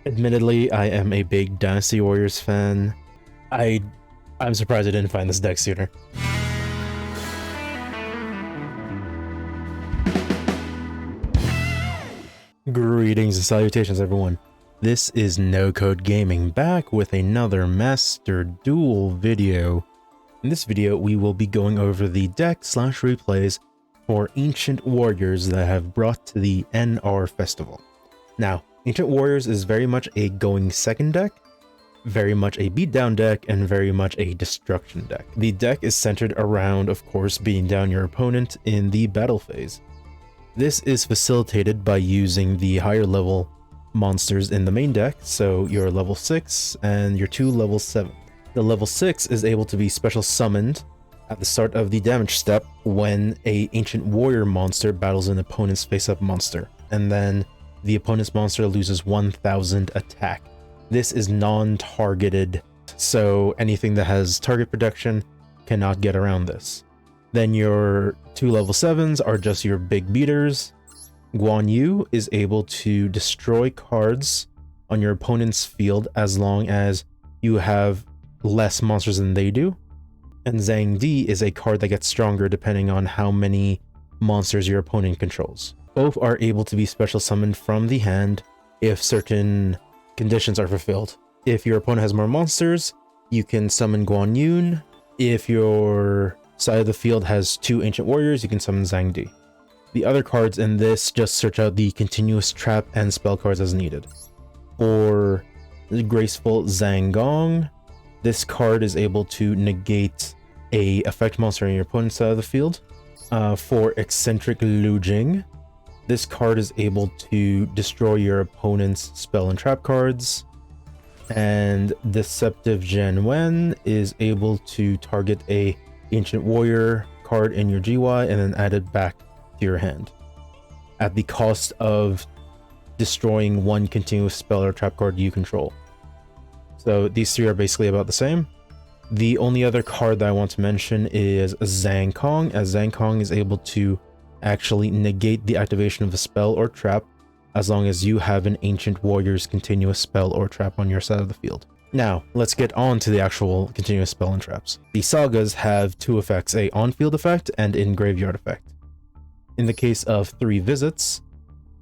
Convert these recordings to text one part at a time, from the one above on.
Admittedly, I am a big Dynasty Warriors fan. I'm surprised I didn't find this deck sooner. Greetings and salutations, everyone. This is No Code Gaming, back with another Master Duel video. In this video, we will be going over the deck/replays for Ancient Warriors that have brought to the NR Festival. Now, Ancient Warriors is very much a going second deck, very much a beatdown deck, and very much a destruction deck. The deck is centered around, of course, beating down your opponent in the battle phase. This is facilitated by using the higher level monsters in the main deck, so your level 6 and your 2 level 7. The level 6 is able to be special summoned at the start of the damage step when a Ancient Warrior monster battles an opponent's face-up monster, and then the opponent's monster loses 1000 attack. This is non-targeted, so anything that has target protection cannot get around this. Then your 2 level 7s are just your big beaters. Guan is able to destroy cards on your opponent's field as long as you have less monsters than they do. And Zhang is a card that gets stronger depending on how many monsters your opponent controls. Both are able to be special summoned from the hand if certain conditions are fulfilled. If your opponent has more monsters, you can summon Guan. If your side of the field has 2 Ancient Warriors, you can summon Zhang. The other cards in this just search out the continuous trap and spell cards as needed. For the Graceful Gong, this card is able to negate a effect monster on your opponent's side of the field. For Eccentric Jing, this card is able to destroy your opponent's spell and trap cards. And Deceptive Yuan is able to target a Ancient Warrior card in your GY and then add it back to your hand at the cost of destroying one continuous spell or trap card you control. So these 3 are basically about the same. The only other card that I want to mention is Zhang, as Zhang is able to actually negate the activation of a spell or trap as long as you have an Ancient Warrior's continuous spell or trap on your side of the field. Now, let's get on to the actual continuous spell and traps. The Sagas have 2 effects, a on-field effect and in-graveyard effect. In the case of 3 visits,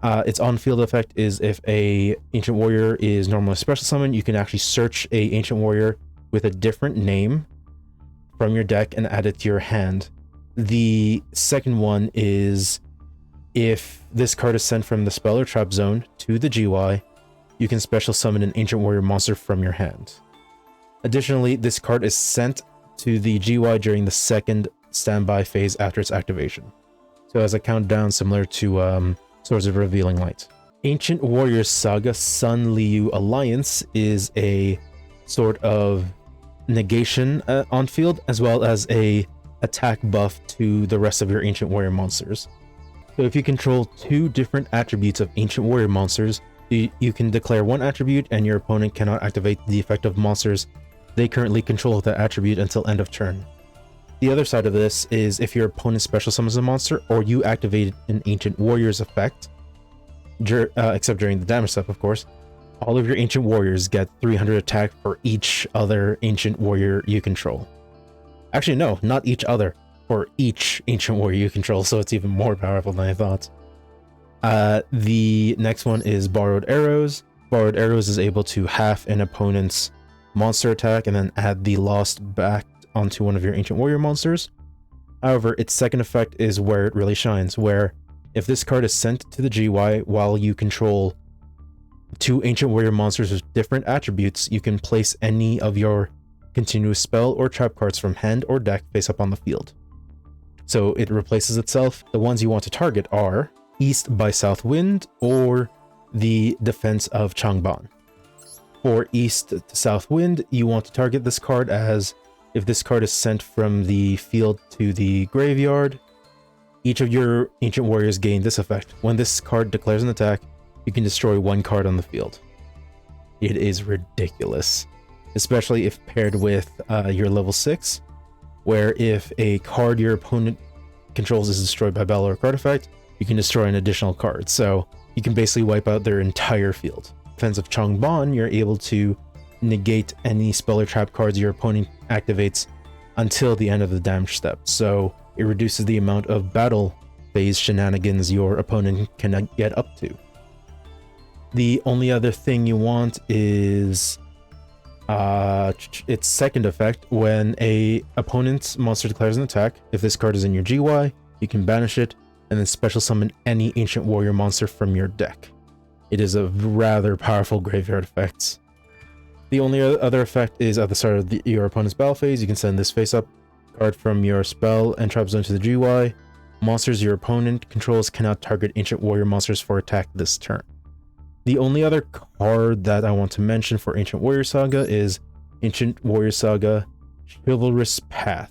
its on-field effect is if a Ancient Warrior is normally special summoned, you can actually search a Ancient Warrior with a different name from your deck and add it to your hand. The second one is if this card is sent from the spell or trap zone to the GY, you can special summon an Ancient Warrior monster from your hand. Additionally, this card is sent to the GY during the second standby phase after its activation. So as a countdown similar to Swords of Revealing Light. Ancient Warriors Saga Sun-Liu Alliance is a sort of negation on field, as well as a attack buff to the rest of your Ancient Warrior monsters. So if you control 2 different attributes of Ancient Warrior monsters, you can declare one attribute and your opponent cannot activate the effect of monsters they currently control that attribute until end of turn. The other side of this is if your opponent special summons a monster or you activate an Ancient Warrior's effect, except during the damage step, of course, all of your Ancient Warriors get 300 attack for each other Ancient Warrior you control. Actually, no, not each other, for each Ancient Warrior you control, so it's even more powerful than I thought. The next one is Borrowed Arrows. Borrowed Arrows is able to half an opponent's monster attack and then add the lost back onto one of your Ancient Warrior monsters. However, its second effect is where it really shines, where if this card is sent to the GY while you control 2 Ancient Warrior monsters with different attributes, you can place any of your continuous spell or trap cards from hand or deck face up on the field. So it replaces itself. The ones you want to target are East by South Wind or the Defense of Changban. For East to South Wind, you want to target this card as if this card is sent from the field to the graveyard, each of your Ancient Warriors gain this effect. When this card declares an attack, you can destroy 1 card on the field. It is ridiculous, especially if paired with your level 6, where if a card your opponent controls is destroyed by battle or card effect, you can destroy an additional card. So you can basically wipe out their entire field. defense of Changban, you're able to negate any spell or trap cards your opponent activates until the end of the damage step. So it reduces the amount of battle phase shenanigans your opponent can get up to. The only other thing you want is its second effect. When a opponent's monster declares an attack, if this card is in your GY, you can banish it and then special summon any ancient warrior monster from your deck. It is a rather powerful graveyard effect. The only other effect is at the start of your opponent's battle phase, you can send this face-up card from your spell and trap zone to the GY. Monsters your opponent controls cannot target ancient warrior monsters for attack this turn. The only other card that I want to mention for Ancient Warrior Saga is Ancient Warrior Saga Chivalrous Path.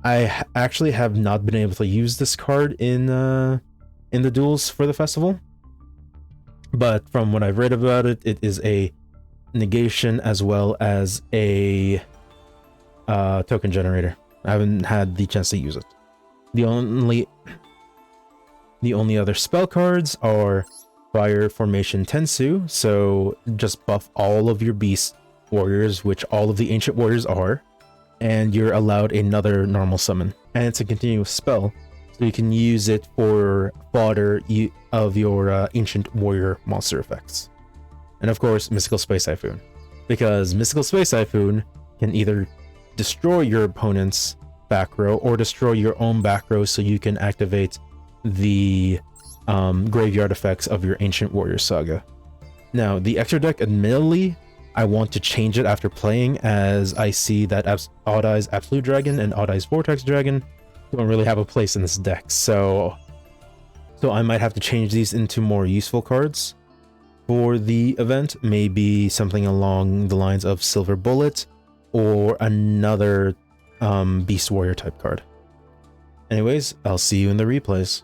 I actually have not been able to use this card in the duels for the festival, but from what I've read about it, it is a negation as well as a token generator. I haven't had the chance to use it. The only other spell cards are Fire Formation Tensu, so just buff all of your beast warriors, which all of the ancient warriors are, and you're allowed another normal summon. And it's a continuous spell, so you can use it for fodder of your ancient warrior monster effects. And of course, Mystical Space Typhoon, because Mystical Space Typhoon can either destroy your opponent's back row or destroy your own back row, so you can activate the graveyard effects of your Ancient Warrior Saga. Now, the extra deck, admittedly, I want to change it after playing, as I see that Odd Eyes Absolute Dragon and Odd Eyes Vortex Dragon don't really have a place in this deck, so I might have to change these into more useful cards for the event. Maybe something along the lines of Silver Bullet or another Beast Warrior type card. Anyways, I'll see you in the replays.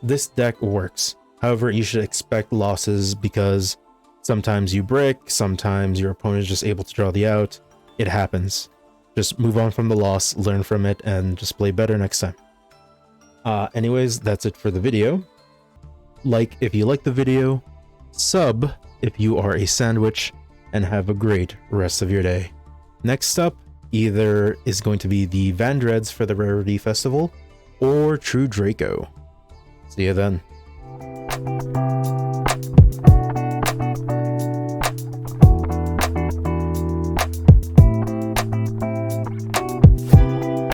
this deck works. However, you should expect losses because sometimes you break, sometimes your opponent is just able to draw the out. It happens. Just move on from the loss, learn from it, and just play better next time. Anyways, that's it for the video. Like if you like the video, sub if you are a sandwich, and have a great rest of your day. Next up, either is going to be the Vandreds for the Rarity Festival, or True Draco. See you then.